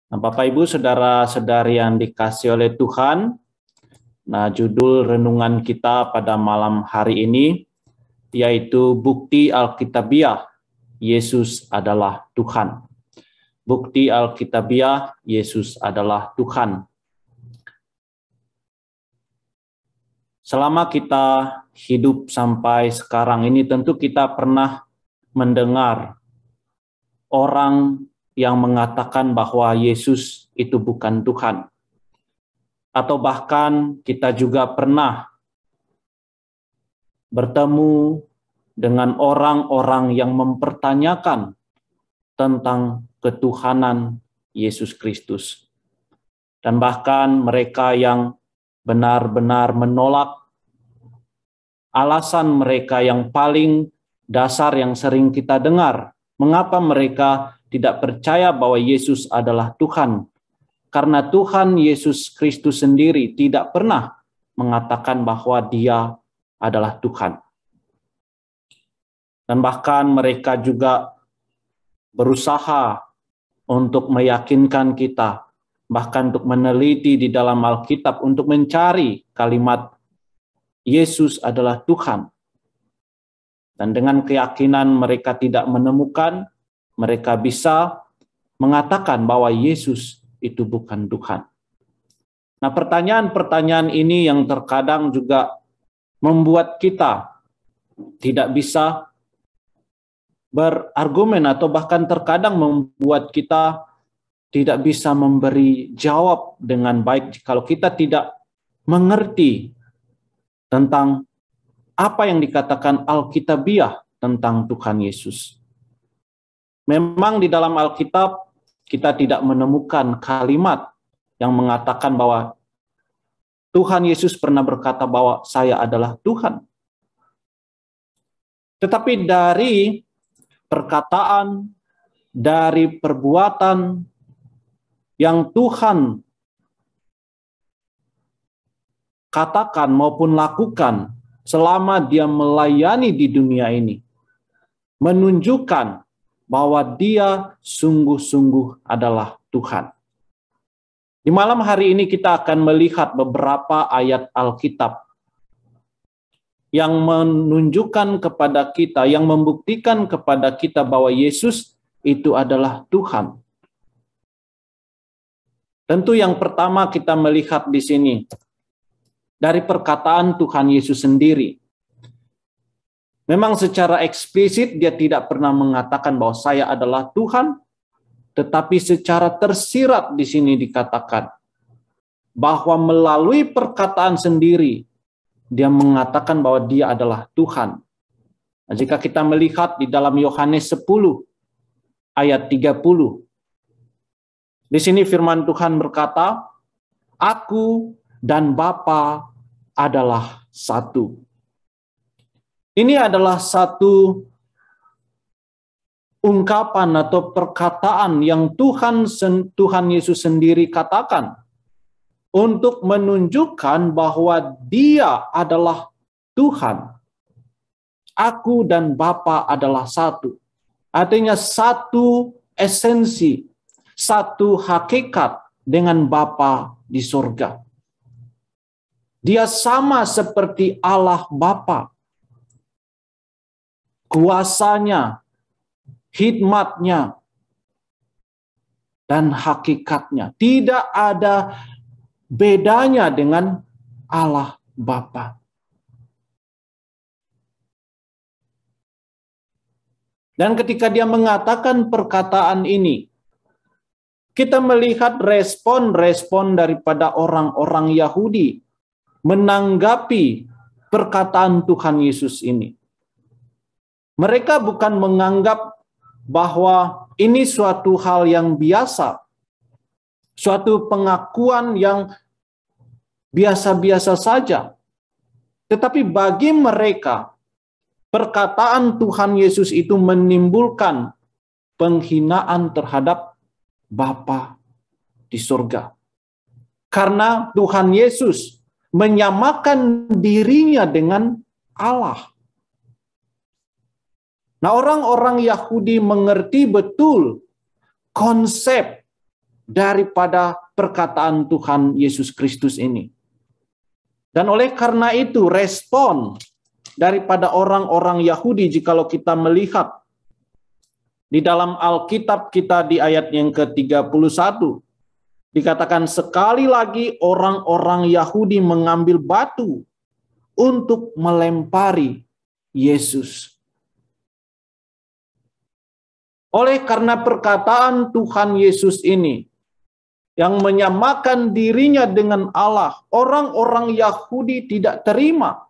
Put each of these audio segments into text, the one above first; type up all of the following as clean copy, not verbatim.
Nah, Bapak Ibu, saudara-saudari yang dikasih oleh Tuhan, nah judul renungan kita pada malam hari ini yaitu Bukti Alkitabiah, Yesus adalah Tuhan. Bukti Alkitabiah, Yesus adalah Tuhan. Selama kita hidup sampai sekarang ini, tentu kita pernah mendengar orang yang mengatakan bahwa Yesus itu bukan Tuhan. Atau bahkan kita juga pernah bertemu dengan orang-orang yang mempertanyakan tentang ketuhanan Yesus Kristus. Dan bahkan mereka yang benar-benar menolak alasan mereka yang paling dasar yang sering kita dengar. Mengapa mereka tidak percaya bahwa Yesus adalah Tuhan? Karena Tuhan Yesus Kristus sendiri tidak pernah mengatakan bahwa Dia adalah Tuhan. Dan bahkan mereka juga berusaha untuk meyakinkan kita, bahkan untuk meneliti di dalam Alkitab untuk mencari kalimat Yesus adalah Tuhan. Dan dengan keyakinan mereka tidak menemukan, mereka bisa mengatakan bahwa Yesus itu bukan Tuhan. Nah, pertanyaan-pertanyaan ini yang terkadang juga membuat kita tidak bisa berargumen atau bahkan terkadang membuat kita tidak bisa memberi jawab dengan baik kalau kita tidak mengerti tentang apa yang dikatakan Alkitabiah tentang Tuhan Yesus. Memang di dalam Alkitab kita tidak menemukan kalimat yang mengatakan bahwa Tuhan Yesus pernah berkata bahwa saya adalah Tuhan. Tetapi dari perkataan, dari perbuatan yang Tuhan katakan maupun lakukan selama Dia melayani di dunia ini, menunjukkan bahwa Dia sungguh-sungguh adalah Tuhan. Di malam hari ini kita akan melihat beberapa ayat Alkitab yang menunjukkan kepada kita, yang membuktikan kepada kita bahwa Yesus itu adalah Tuhan. Tentu yang pertama kita melihat di sini dari perkataan Tuhan Yesus sendiri. Memang secara eksplisit Dia tidak pernah mengatakan bahwa saya adalah Tuhan, tetapi secara tersirat di sini dikatakan bahwa melalui perkataan sendiri Dia mengatakan bahwa Dia adalah Tuhan. Nah, jika kita melihat di dalam Yohanes 10 ayat 30, di sini firman Tuhan berkata, "Aku dan Bapa adalah satu." Ini adalah satu ungkapan atau perkataan yang Tuhan Yesus sendiri katakan untuk menunjukkan bahwa Dia adalah Tuhan. Aku dan Bapa adalah satu. Artinya satu esensi, satu hakikat dengan Bapa di surga. Dia sama seperti Allah Bapa. Kuasanya, hikmatnya, dan hakikatnya. Tidak ada bedanya dengan Allah Bapa. Dan ketika Dia mengatakan perkataan ini, kita melihat respon-respon daripada orang-orang Yahudi menanggapi perkataan Tuhan Yesus ini. Mereka bukan menganggap bahwa ini suatu hal yang biasa, suatu pengakuan yang biasa-biasa saja. Tetapi bagi mereka, perkataan Tuhan Yesus itu menimbulkan penghinaan terhadap Bapa di surga. Karena Tuhan Yesus menyamakan dirinya dengan Allah. Nah, orang-orang Yahudi mengerti betul konsep daripada perkataan Tuhan Yesus Kristus ini. Dan oleh karena itu respon daripada orang-orang Yahudi, jikalau kita melihat di dalam Alkitab kita di ayat yang ke-31, dikatakan sekali lagi orang-orang Yahudi mengambil batu untuk melempari Yesus. Oleh karena perkataan Tuhan Yesus ini, yang menyamakan dirinya dengan Allah, orang-orang Yahudi tidak terima.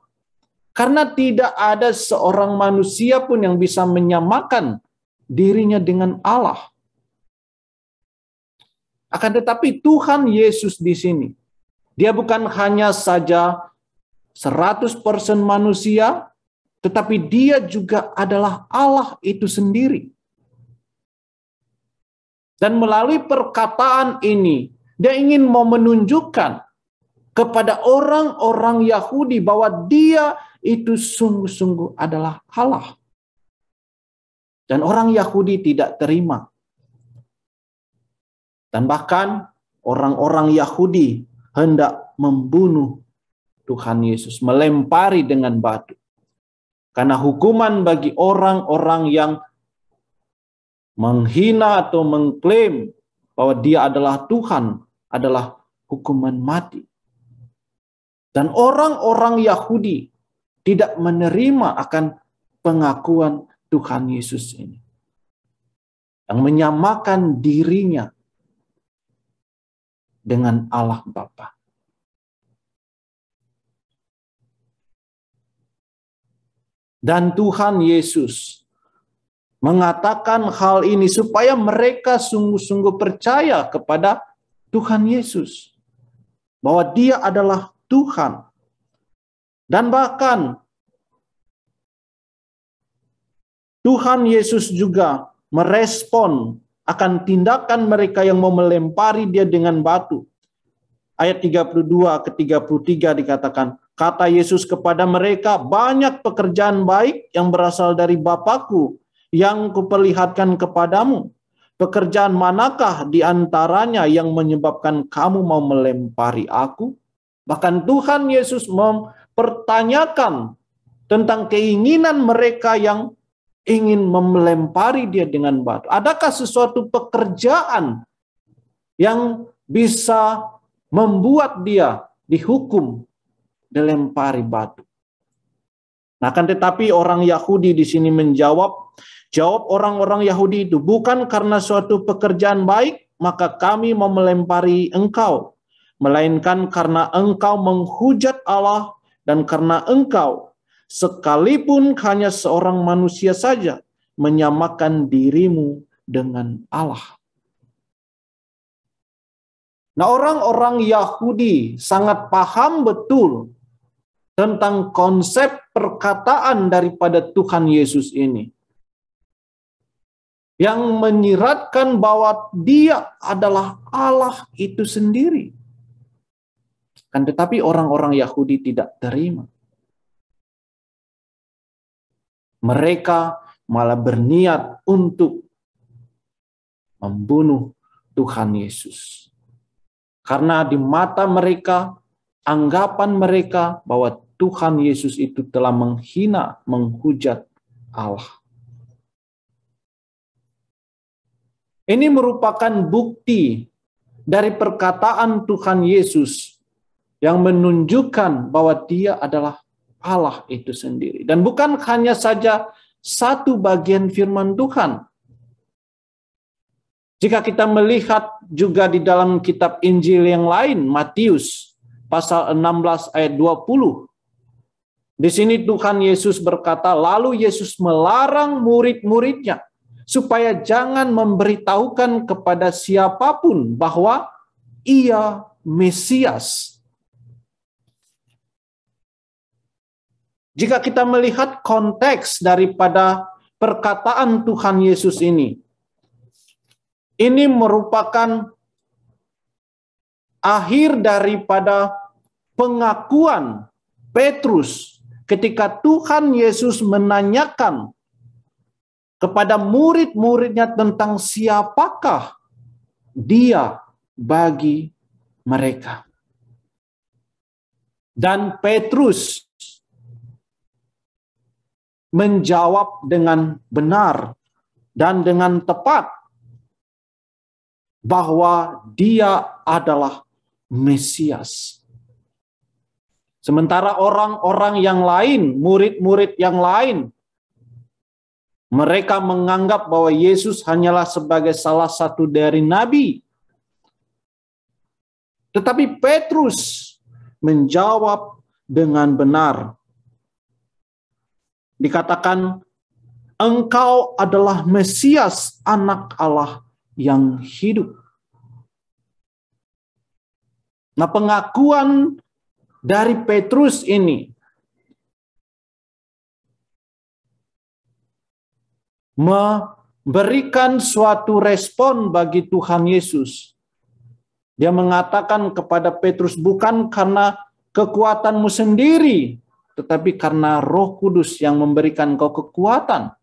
Karena tidak ada seorang manusia pun yang bisa menyamakan dirinya dengan Allah. Akan tetapi Tuhan Yesus di sini, dia bukan hanya saja 100% manusia, tetapi dia juga adalah Allah itu sendiri. Dan melalui perkataan ini, dia ingin mau menunjukkan kepada orang-orang Yahudi bahwa dia itu sungguh-sungguh adalah Allah. Dan orang Yahudi tidak terima. Dan bahkan orang-orang Yahudi hendak membunuh Tuhan Yesus, melempari dengan batu. Karena hukuman bagi orang-orang yang menghina atau mengklaim bahwa dia adalah Tuhan adalah hukuman mati. Dan orang-orang Yahudi tidak menerima akan pengakuan Tuhan Yesus ini, yang menyamakan dirinya dengan Allah Bapa. Dan Tuhan Yesus mengatakan hal ini supaya mereka sungguh-sungguh percaya kepada Tuhan Yesus, bahwa dia adalah Tuhan. Dan bahkan Tuhan Yesus juga merespon akan tindakan mereka yang mau melempari dia dengan batu. Ayat 32 ke 33 dikatakan, kata Yesus kepada mereka, banyak pekerjaan baik yang berasal dari Bapa-Ku yang kuperlihatkan kepadamu. Pekerjaan manakah di antaranya yang menyebabkan kamu mau melempari aku? Bahkan Tuhan Yesus mempertanyakan tentang keinginan mereka yang ingin melempari dia dengan batu. Adakah sesuatu pekerjaan yang bisa membuat dia dihukum dilempari batu? Nah, kan tetapi orang Yahudi di sini jawab orang-orang Yahudi itu, bukan karena suatu pekerjaan baik maka kami mau melempari engkau, melainkan karena engkau menghujat Allah dan karena engkau sekalipun hanya seorang manusia saja menyamakan dirimu dengan Allah. Nah, orang-orang Yahudi sangat paham betul tentang konsep perkataan daripada Tuhan Yesus ini, yang menyiratkan bahwa dia adalah Allah itu sendiri. Kan tetapi orang-orang Yahudi tidak terima. Mereka malah berniat untuk membunuh Tuhan Yesus. Karena di mata mereka, anggapan mereka bahwa Tuhan Yesus itu telah menghina, menghujat Allah. Ini merupakan bukti dari perkataan Tuhan Yesus yang menunjukkan bahwa dia adalah Allah itu sendiri. Dan bukan hanya saja satu bagian firman Tuhan. Jika kita melihat juga di dalam kitab Injil yang lain, Matius pasal 16 ayat 20. Di sini Tuhan Yesus berkata, lalu Yesus melarang murid-muridnya supaya jangan memberitahukan kepada siapapun bahwa ia Mesias. Jika kita melihat konteks daripada perkataan Tuhan Yesus ini merupakan akhir daripada pengakuan Petrus ketika Tuhan Yesus menanyakan kepada murid-muridnya tentang siapakah dia bagi mereka. Dan Petrus menjawab dengan benar dan dengan tepat bahwa dia adalah Mesias. Sementara orang-orang yang lain, murid-murid yang lain, mereka menganggap bahwa Yesus hanyalah sebagai salah satu dari nabi. Tetapi Petrus menjawab dengan benar. Dikatakan, engkau adalah Mesias, anak Allah yang hidup. Nah, pengakuan dari Petrus ini memberikan suatu respon bagi Tuhan Yesus. Dia mengatakan kepada Petrus, bukan karena kekuatanmu sendiri, tetapi karena Roh Kudus yang memberikan kau kekuatan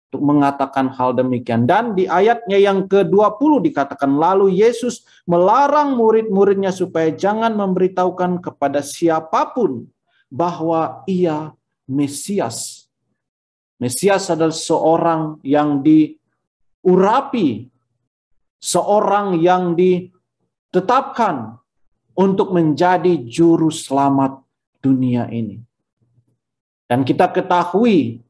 untuk mengatakan hal demikian. Dan di ayatnya yang ke-20 dikatakan, lalu Yesus melarang murid-muridnya supaya jangan memberitahukan kepada siapapun bahwa ia Mesias. Mesias adalah seorang yang diurapi, seorang yang ditetapkan untuk menjadi juru selamat dunia ini. Dan kita ketahui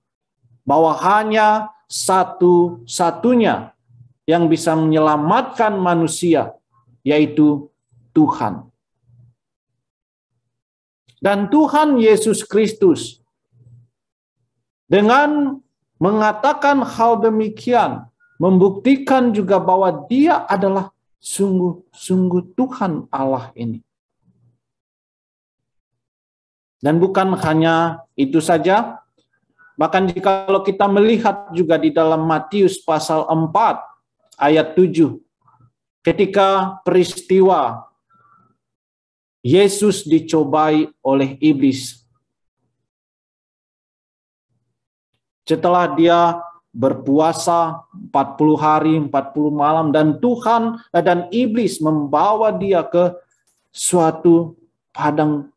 bahwa hanya satu-satunya yang bisa menyelamatkan manusia, yaitu Tuhan. Dan Tuhan Yesus Kristus dengan mengatakan hal demikian, membuktikan juga bahwa dia adalah sungguh-sungguh Tuhan Allah ini. Dan bukan hanya itu saja, bahkan kalau kita melihat juga di dalam Matius pasal 4 ayat 7, ketika peristiwa Yesus dicobai oleh iblis. Setelah dia berpuasa 40 hari, 40 malam, dan Tuhan dan iblis membawa dia ke suatu padang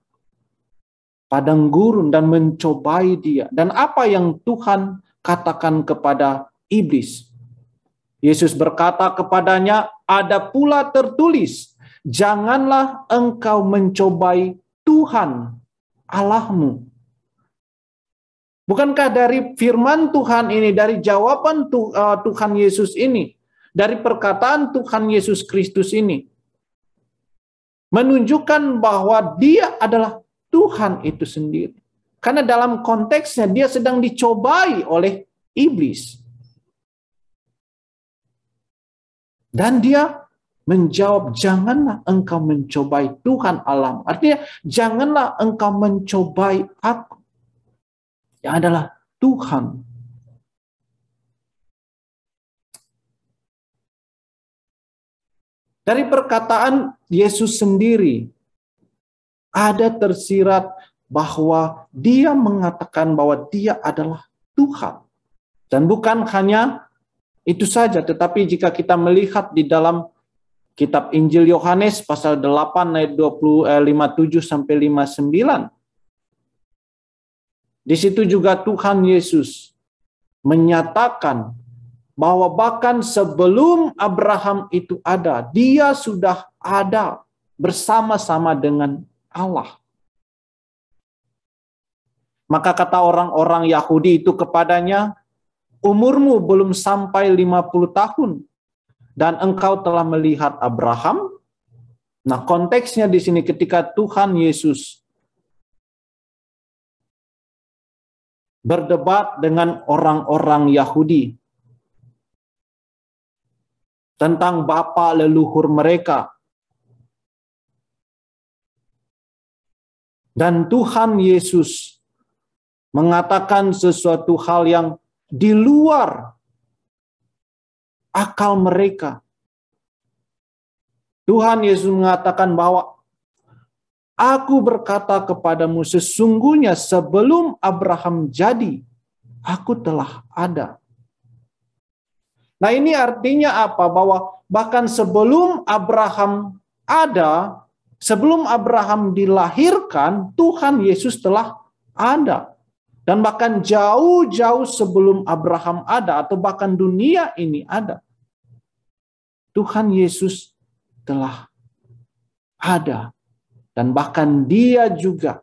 gurun dan mencobai dia. Dan apa yang Tuhan katakan kepada iblis? Yesus berkata kepadanya, ada pula tertulis, janganlah engkau mencobai Tuhan Allahmu. Bukankah dari firman Tuhan ini, dari jawaban Tuhan Yesus ini, dari perkataan Tuhan Yesus Kristus ini, menunjukkan bahwa dia adalah Tuhan itu sendiri. Karena dalam konteksnya dia sedang dicobai oleh iblis. Dan dia menjawab, janganlah engkau mencobai Tuhan Allah. Artinya, janganlah engkau mencobai aku, yang adalah Tuhan. Dari perkataan Yesus sendiri, ada tersirat bahwa dia mengatakan bahwa dia adalah Tuhan. Dan bukan hanya itu saja, tetapi jika kita melihat di dalam kitab Injil Yohanes pasal 8 ayat 57 sampai 59, di situ juga Tuhan Yesus menyatakan bahwa bahkan sebelum Abraham itu ada, dia sudah ada bersama-sama dengan Allah. Maka kata orang-orang Yahudi itu kepadanya, umurmu belum sampai 50 tahun dan engkau telah melihat Abraham. Nah, konteksnya di sini ketika Tuhan Yesus berdebat dengan orang-orang Yahudi tentang bapa leluhur mereka. Dan Tuhan Yesus mengatakan sesuatu hal yang di luar akal mereka. Tuhan Yesus mengatakan bahwa aku berkata kepadamu, sesungguhnya sebelum Abraham jadi, aku telah ada. Nah, ini artinya apa? Bahwa bahkan sebelum Abraham ada, sebelum Abraham dilahirkan, Tuhan Yesus telah ada. Dan bahkan jauh-jauh sebelum Abraham ada, atau bahkan dunia ini ada, Tuhan Yesus telah ada. Dan bahkan Dia juga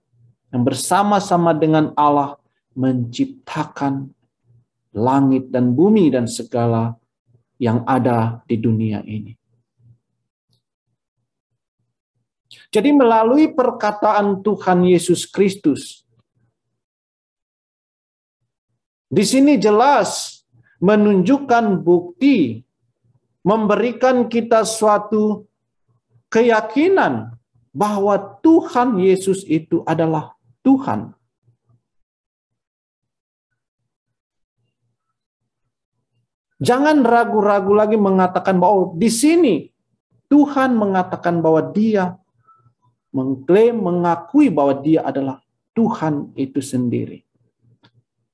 yang bersama-sama dengan Allah menciptakan langit dan bumi dan segala yang ada di dunia ini. Jadi melalui perkataan Tuhan Yesus Kristus, di sini jelas menunjukkan bukti, memberikan kita suatu keyakinan bahwa Tuhan Yesus itu adalah Tuhan. Jangan ragu-ragu lagi mengatakan bahwa di sini Tuhan mengatakan bahwa Dia mengklaim, mengakui bahwa Dia adalah Tuhan itu sendiri.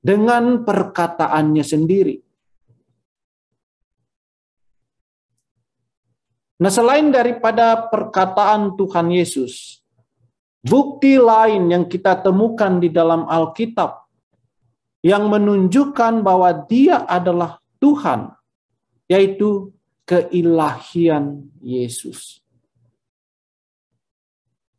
Dengan perkataannya sendiri. Nah, selain daripada perkataan Tuhan Yesus, bukti lain yang kita temukan di dalam Alkitab yang menunjukkan bahwa Dia adalah Tuhan, yaitu keilahian Yesus.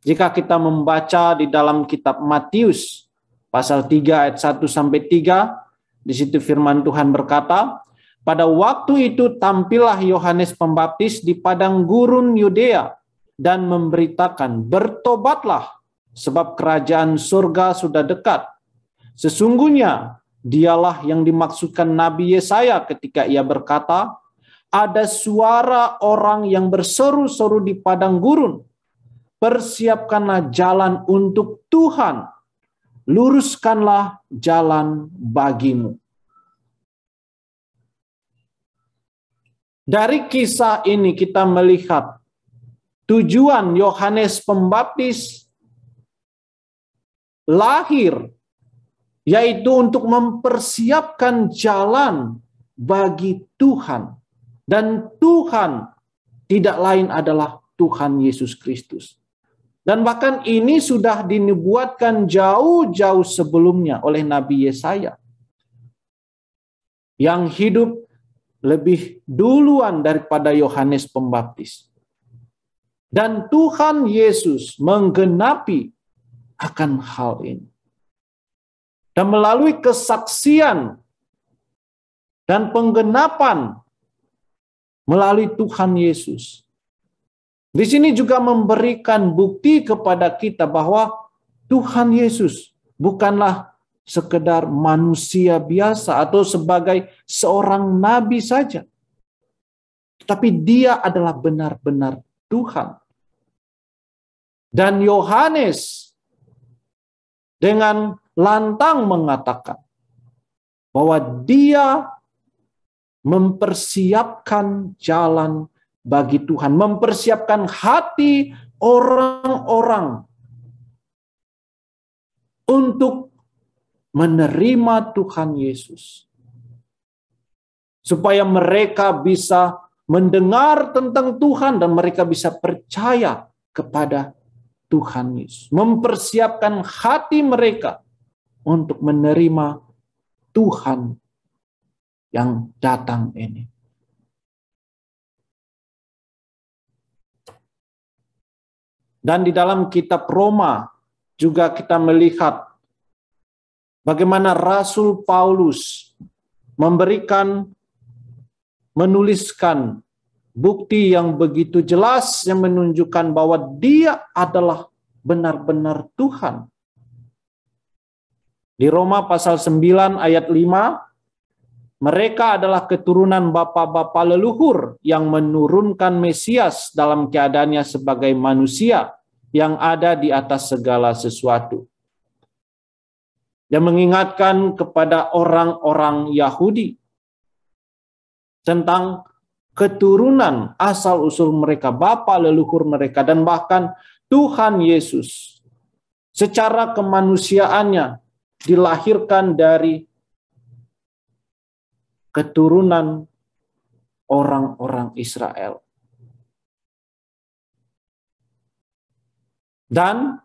Jika kita membaca di dalam kitab Matius pasal 3 ayat 1 sampai 3, di situ firman Tuhan berkata, pada waktu itu tampillah Yohanes Pembaptis di padang gurun Yudea dan memberitakan, bertobatlah sebab kerajaan surga sudah dekat. Sesungguhnya Dialah yang dimaksudkan Nabi Yesaya ketika ia berkata, ada suara orang yang berseru-seru di padang gurun, persiapkanlah jalan untuk Tuhan, luruskanlah jalan bagimu. Dari kisah ini kita melihat tujuan Yohanes Pembaptis lahir, yaitu untuk mempersiapkan jalan bagi Tuhan. Dan Tuhan tidak lain adalah Tuhan Yesus Kristus. Dan bahkan ini sudah dinubuatkan jauh-jauh sebelumnya oleh Nabi Yesaya, yang hidup lebih duluan daripada Yohanes Pembaptis. Dan Tuhan Yesus menggenapi akan hal ini. Dan melalui kesaksian dan penggenapan melalui Tuhan Yesus, di sini juga memberikan bukti kepada kita bahwa Tuhan Yesus bukanlah sekedar manusia biasa atau sebagai seorang nabi saja, tetapi Dia adalah benar-benar Tuhan. Dan Yohanes dengan lantang mengatakan bahwa Dia mempersiapkan jalan bagi Tuhan, mempersiapkan hati orang-orang untuk menerima Tuhan Yesus, supaya mereka bisa mendengar tentang Tuhan dan mereka bisa percaya kepada Tuhan Yesus, mempersiapkan hati mereka untuk menerima Tuhan yang datang ini. Dan di dalam kitab Roma juga kita melihat bagaimana Rasul Paulus menuliskan bukti yang begitu jelas yang menunjukkan bahwa Dia adalah benar-benar Tuhan. Di Roma pasal 9 ayat 5, mereka adalah keturunan bapa-bapa leluhur yang menurunkan Mesias dalam keadaannya sebagai manusia yang ada di atas segala sesuatu. Dan mengingatkan kepada orang-orang Yahudi tentang keturunan asal-usul mereka, bapa leluhur mereka, dan bahkan Tuhan Yesus secara kemanusiaannya dilahirkan dari keturunan orang-orang Israel. Dan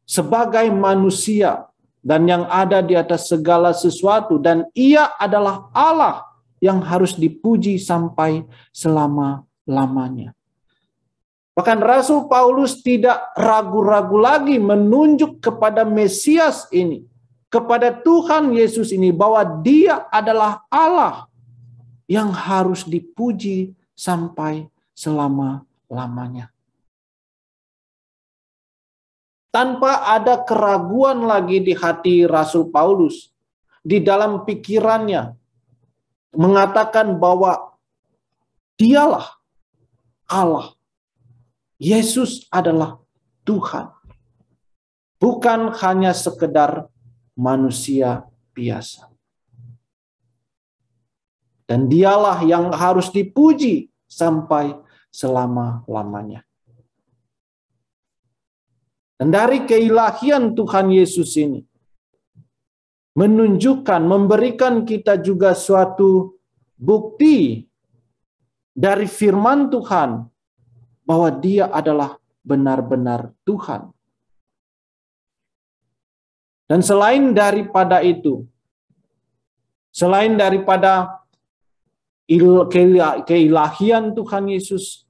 sebagai manusia dan yang ada di atas segala sesuatu, dan ia adalah Allah yang harus dipuji sampai selama-lamanya. Bahkan Rasul Paulus tidak ragu-ragu lagi menunjuk kepada Mesias ini, kepada Tuhan Yesus ini, bahwa dia adalah Allah yang harus dipuji sampai selama-lamanya. Tanpa ada keraguan lagi di hati Rasul Paulus, di dalam pikirannya, mengatakan bahwa dialah Allah. Yesus adalah Tuhan. Bukan hanya sekedar manusia biasa. Dan dialah yang harus dipuji sampai selama-lamanya. Dan dari keilahian Tuhan Yesus ini menunjukkan, memberikan kita juga suatu bukti dari firman Tuhan bahwa dia adalah benar-benar Tuhan. Dan selain daripada itu, selain daripada keilahian Tuhan Yesus,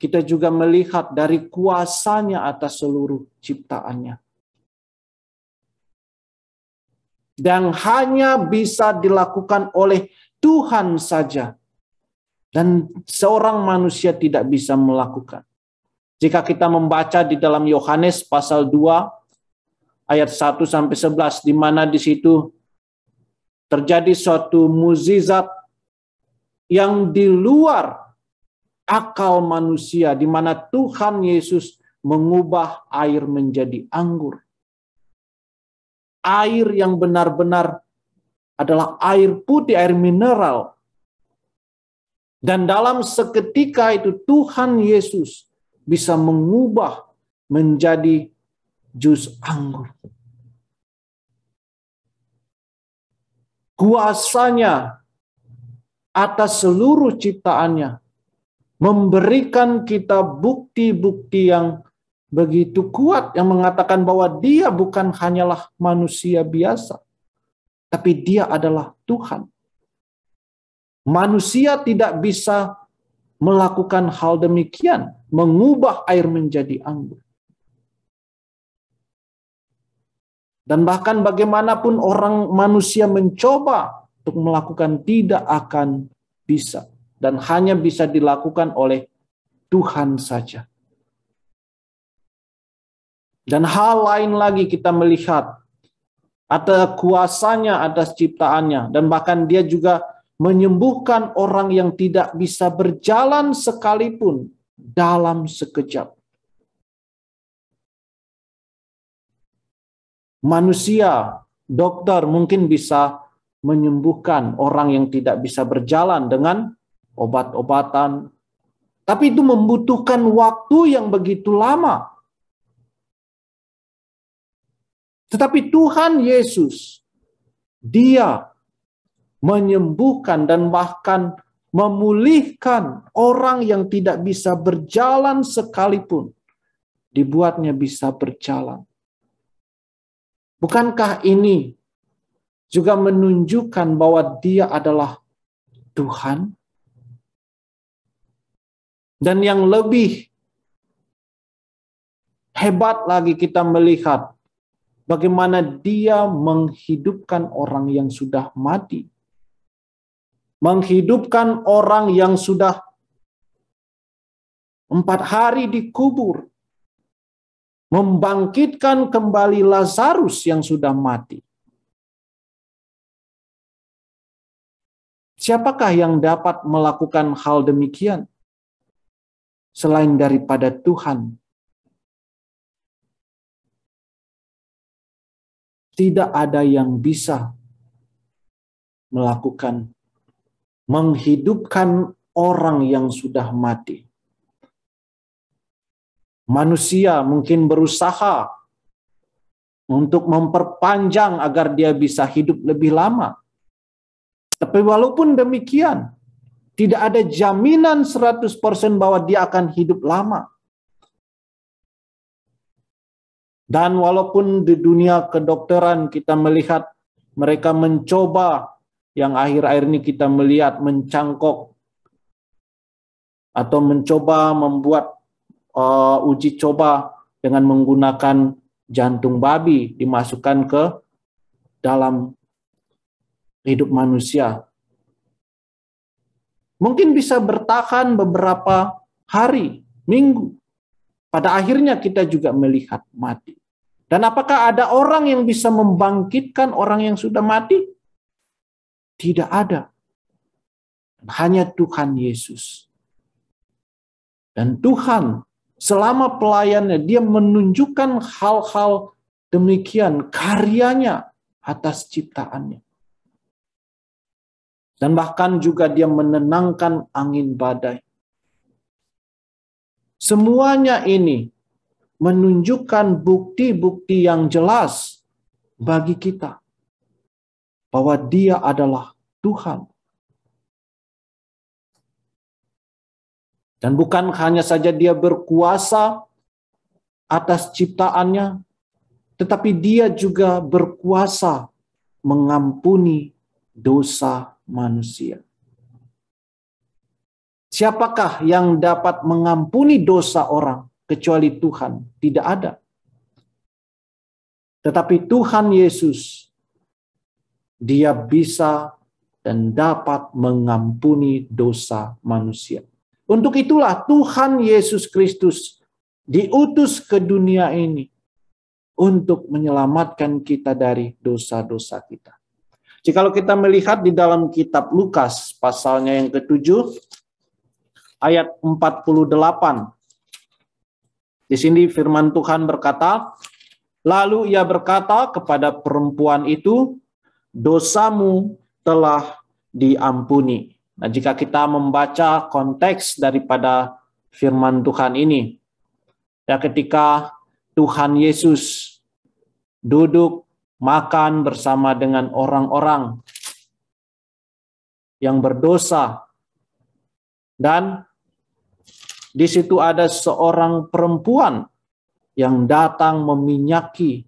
kita juga melihat dari kuasanya atas seluruh ciptaannya. Dan hanya bisa dilakukan oleh Tuhan saja. Dan seorang manusia tidak bisa melakukan. Jika kita membaca di dalam Yohanes pasal 2 ayat 1-11, di mana di situ terjadi suatu mukjizat yang di luar akal manusia, di mana Tuhan Yesus mengubah air menjadi anggur. Air yang benar-benar adalah air putih, air mineral. Dan dalam seketika itu Tuhan Yesus bisa mengubah menjadi jus anggur. Kuasanya atas seluruh ciptaannya memberikan kita bukti-bukti yang begitu kuat yang mengatakan bahwa dia bukan hanyalah manusia biasa, tapi dia adalah Tuhan. Manusia tidak bisa melakukan hal demikian, mengubah air menjadi anggur. Dan bahkan bagaimanapun orang manusia mencoba untuk melakukan, tidak akan bisa. Dan hanya bisa dilakukan oleh Tuhan saja. Dan hal lain lagi kita melihat atas kuasanya atas ciptaannya. Dan bahkan dia juga menyembuhkan orang yang tidak bisa berjalan sekalipun dalam sekejap. Manusia, dokter mungkin bisa menyembuhkan orang yang tidak bisa berjalan dengan obat-obatan. Tapi itu membutuhkan waktu yang begitu lama. Tetapi Tuhan Yesus, dia menyembuhkan dan bahkan memulihkan orang yang tidak bisa berjalan sekalipun. Dibuatnya bisa berjalan. Bukankah ini juga menunjukkan bahwa dia adalah Tuhan? Dan yang lebih hebat lagi kita melihat bagaimana dia menghidupkan orang yang sudah mati. Menghidupkan orang yang sudah 4 hari dikubur. Membangkitkan kembali Lazarus yang sudah mati. Siapakah yang dapat melakukan hal demikian selain daripada Tuhan? Tidak ada yang bisa melakukan, menghidupkan orang yang sudah mati. Manusia mungkin berusaha untuk memperpanjang agar dia bisa hidup lebih lama. Tapi walaupun demikian, tidak ada jaminan 100% bahwa dia akan hidup lama. Dan walaupun di dunia kedokteran kita melihat mereka mencoba, yang akhir-akhir ini kita melihat mencangkok atau mencoba membuat uji coba dengan menggunakan jantung babi dimasukkan ke dalam hidup manusia. Mungkin bisa bertahan beberapa hari, minggu. Pada akhirnya kita juga melihat mati. Dan apakah ada orang yang bisa membangkitkan orang yang sudah mati? Tidak ada. Hanya Tuhan Yesus. Dan Tuhan selama pelayannya, dia menunjukkan hal-hal demikian, karyanya atas ciptaannya. Dan bahkan juga dia menenangkan angin badai. Semuanya ini menunjukkan bukti-bukti yang jelas bagi kita bahwa dia adalah Tuhan. Dan bukan hanya saja dia berkuasa atas ciptaannya, tetapi dia juga berkuasa mengampuni dosa manusia. Siapakah yang dapat mengampuni dosa orang kecuali Tuhan? Tidak ada. Tetapi Tuhan Yesus, dia bisa dan dapat mengampuni dosa manusia. Untuk itulah Tuhan Yesus Kristus diutus ke dunia ini untuk menyelamatkan kita dari dosa-dosa kita. Jikalau kita melihat di dalam kitab Lukas pasalnya yang ke-7 ayat 48. Di sini firman Tuhan berkata, lalu ia berkata kepada perempuan itu, dosamu telah diampuni. Nah, jika kita membaca konteks daripada firman Tuhan ini, ya ketika Tuhan Yesus duduk makan bersama dengan orang-orang yang berdosa, dan di situ ada seorang perempuan yang datang meminyaki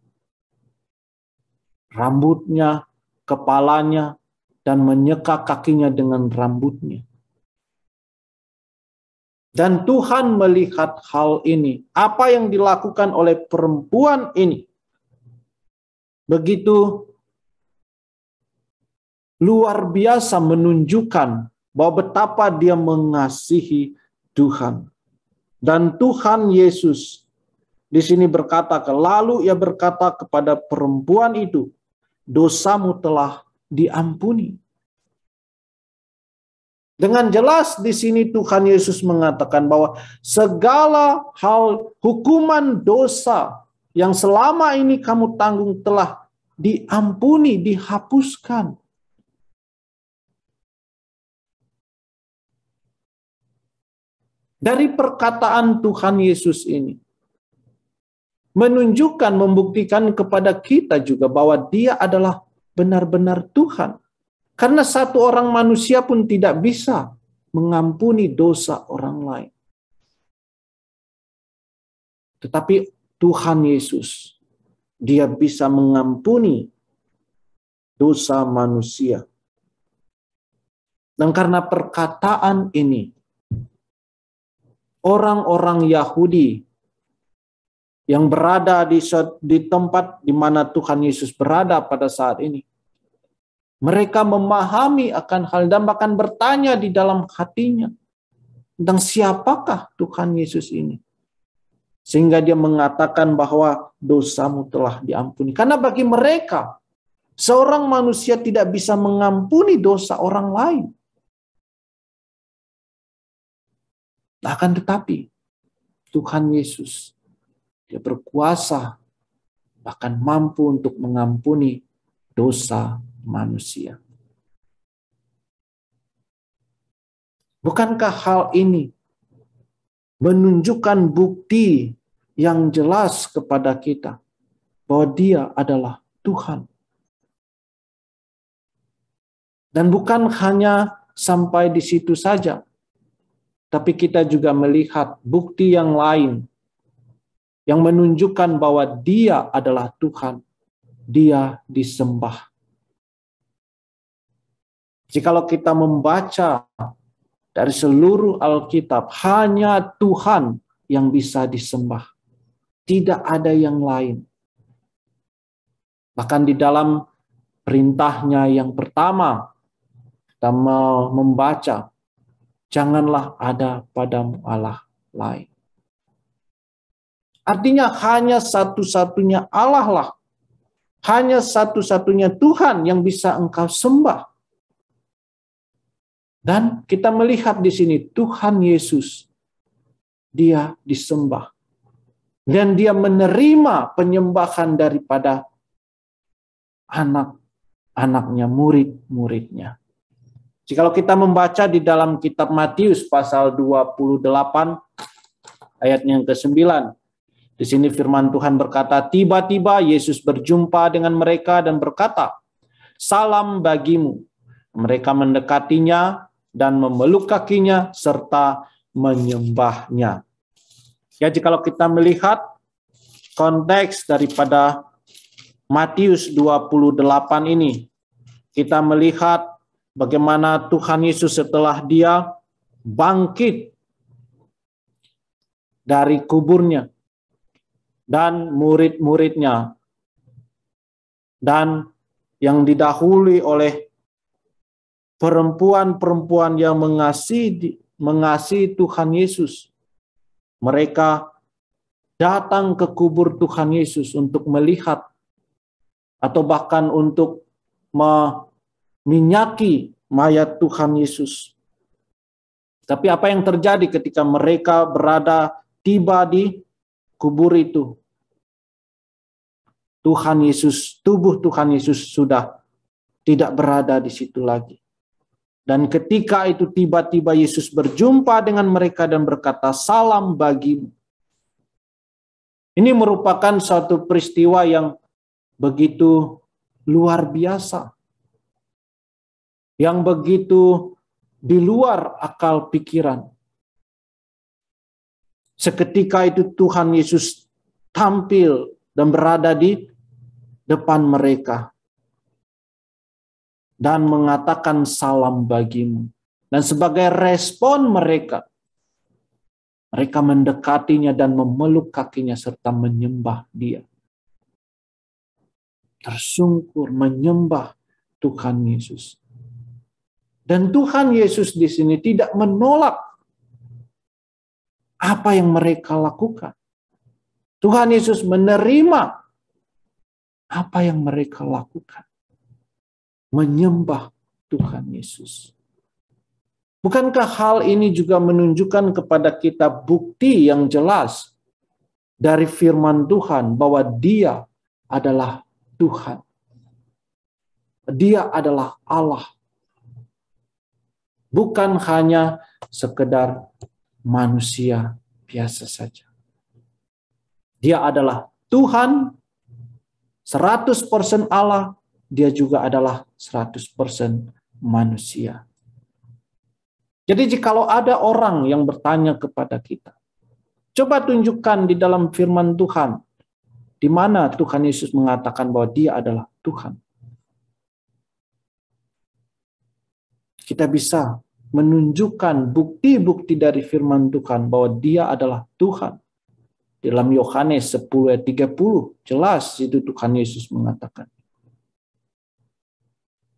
rambutnya, kepalanya, dan menyeka kakinya dengan rambutnya. Dan Tuhan melihat hal ini. Apa yang dilakukan oleh perempuan ini begitu luar biasa, menunjukkan bahwa betapa dia mengasihi Tuhan. Dan Tuhan Yesus di sini berkata, lalu ia berkata kepada perempuan itu, dosamu telah diampuni. Dengan jelas di sini Tuhan Yesus mengatakan bahwa segala hal hukuman dosa yang selama ini kamu tanggung telah diampuni, dihapuskan. Dari perkataan Tuhan Yesus ini menunjukkan, membuktikan kepada kita juga bahwa dia adalah benar-benar Tuhan. Karena satu orang manusia pun tidak bisa mengampuni dosa orang lain. Tetapi Tuhan Yesus, dia bisa mengampuni dosa manusia. Dan karena perkataan ini, orang-orang Yahudi yang berada di tempat di mana Tuhan Yesus berada pada saat ini, mereka memahami akan hal dan bahkan bertanya di dalam hatinya tentang siapakah Tuhan Yesus ini. Sehingga dia mengatakan bahwa dosamu telah diampuni. Karena bagi mereka, seorang manusia tidak bisa mengampuni dosa orang lain. Akan tetapi, Tuhan Yesus, dia berkuasa, bahkan mampu untuk mengampuni dosa manusia. Bukankah hal ini menunjukkan bukti yang jelas kepada kita bahwa dia adalah Tuhan? Dan bukan hanya sampai di situ saja, tapi kita juga melihat bukti yang lain yang menunjukkan bahwa Dia adalah Tuhan. Dia disembah. Jikalau kita membaca dari seluruh Alkitab, hanya Tuhan yang bisa disembah. Tidak ada yang lain. Bahkan di dalam perintahnya yang pertama, kita membaca, janganlah ada padamu Allah lain. Artinya hanya satu-satunya Allah lah. Hanya satu-satunya Tuhan yang bisa engkau sembah. Dan kita melihat di sini Tuhan Yesus, Dia disembah. Dan Dia menerima penyembahan daripada anak-anaknya, murid-muridnya. Jikalau kita membaca di dalam kitab Matius pasal 28 ayat yang ke-9. Di sini firman Tuhan berkata, tiba-tiba Yesus berjumpa dengan mereka dan berkata, salam bagimu. Mereka mendekatinya dan memeluk kakinya serta menyembahnya. Ya, jikalau kita melihat konteks daripada Matius 28 ini, kita melihat bagaimana Tuhan Yesus setelah Dia bangkit dari kuburnya, dan murid-muridnya, dan yang didahului oleh perempuan-perempuan yang mengasihi Tuhan Yesus. Mereka datang ke kubur Tuhan Yesus untuk melihat atau bahkan untuk meminyaki mayat Tuhan Yesus. Tapi apa yang terjadi ketika mereka tiba di kubur itu? Tubuh Tuhan Yesus sudah tidak berada di situ lagi. Dan ketika itu tiba-tiba Yesus berjumpa dengan mereka dan berkata, salam bagimu. Ini merupakan suatu peristiwa yang begitu luar biasa. Yang begitu di luar akal pikiran. Seketika itu Tuhan Yesus tampil dan berada di depan mereka. Dan mengatakan salam bagimu. Dan sebagai respon mereka mendekatinya dan memeluk kakinya serta menyembah Dia. Tersungkur menyembah Tuhan Yesus. Dan Tuhan Yesus di sini tidak menolak apa yang mereka lakukan. Tuhan Yesus menerima apa yang mereka lakukan. Menyembah Tuhan Yesus. Bukankah hal ini juga menunjukkan kepada kita bukti yang jelas dari firman Tuhan bahwa Dia adalah Tuhan. Dia adalah Allah. Bukan hanya sekedar manusia biasa saja. Dia adalah Tuhan, 100% Allah, Dia juga adalah 100% manusia. Jadi jikalau ada orang yang bertanya kepada kita, coba tunjukkan di dalam firman Tuhan, di mana Tuhan Yesus mengatakan bahwa Dia adalah Tuhan. Kita bisa menunjukkan bukti-bukti dari firman Tuhan bahwa Dia adalah Tuhan. Dalam Yohanes 10 ayat 30, jelas itu Tuhan Yesus mengatakan,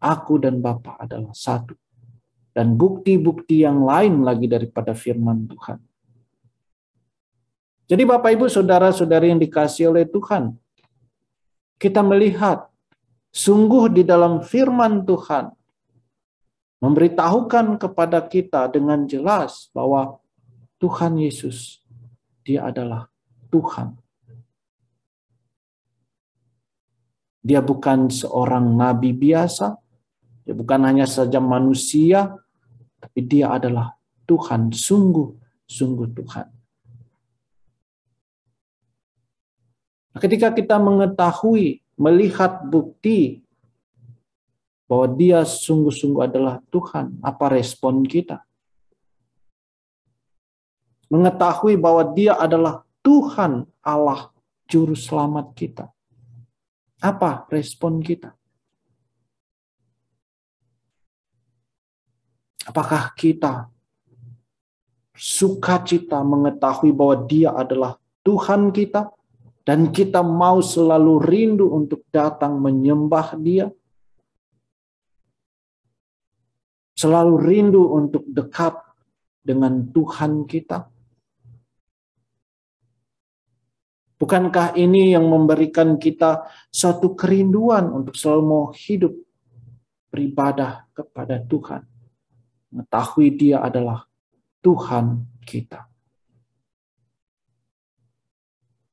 Aku dan Bapa adalah satu. Dan bukti-bukti yang lain lagi daripada firman Tuhan. Jadi Bapak Ibu Saudara-saudari yang dikasihi oleh Tuhan, kita melihat sungguh di dalam firman Tuhan memberitahukan kepada kita dengan jelas bahwa Tuhan Yesus, Dia adalah Tuhan. Dia bukan seorang nabi biasa, Dia bukan hanya saja manusia, tapi Dia adalah Tuhan, sungguh-sungguh Tuhan. Ketika kita mengetahui, melihat bukti bahwa Dia sungguh-sungguh adalah Tuhan, apa respon kita? Mengetahui bahwa Dia adalah Tuhan Allah Juru Selamat kita. Apa respon kita? Apakah kita sukacita mengetahui bahwa Dia adalah Tuhan kita dan kita mau selalu rindu untuk datang menyembah Dia? Selalu rindu untuk dekat dengan Tuhan kita? Bukankah ini yang memberikan kita suatu kerinduan untuk selalu mau hidup beribadah kepada Tuhan? Mengetahui Dia adalah Tuhan kita.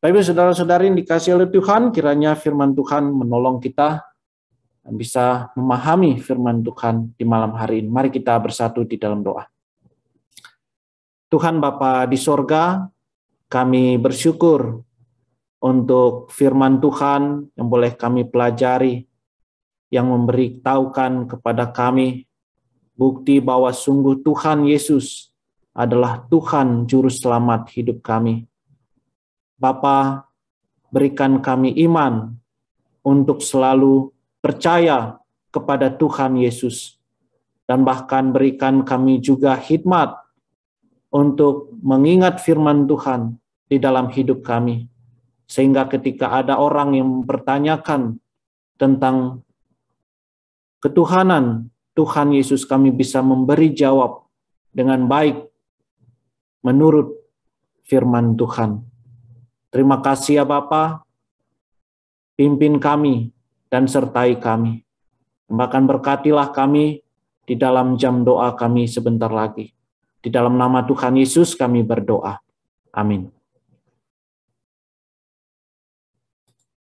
Bapak, saudara-saudari yang dikasihi oleh Tuhan, kiranya firman Tuhan menolong kita dan bisa memahami firman Tuhan di malam hari ini. Mari kita bersatu di dalam doa. Tuhan Bapa di sorga, kami bersyukur untuk firman Tuhan yang boleh kami pelajari, yang memberitahukan kepada kami bukti bahwa sungguh Tuhan Yesus adalah Tuhan Juru Selamat hidup kami. Bapa, berikan kami iman untuk selalu percaya kepada Tuhan Yesus, dan bahkan berikan kami juga hikmat untuk mengingat firman Tuhan di dalam hidup kami. Sehingga ketika ada orang yang mempertanyakan tentang ketuhanan Tuhan Yesus, kami bisa memberi jawab dengan baik menurut firman Tuhan. Terima kasih ya Bapa, pimpin kami dan sertai kami. Bahkan berkatilah kami di dalam jam doa kami sebentar lagi. Di dalam nama Tuhan Yesus kami berdoa. Amin.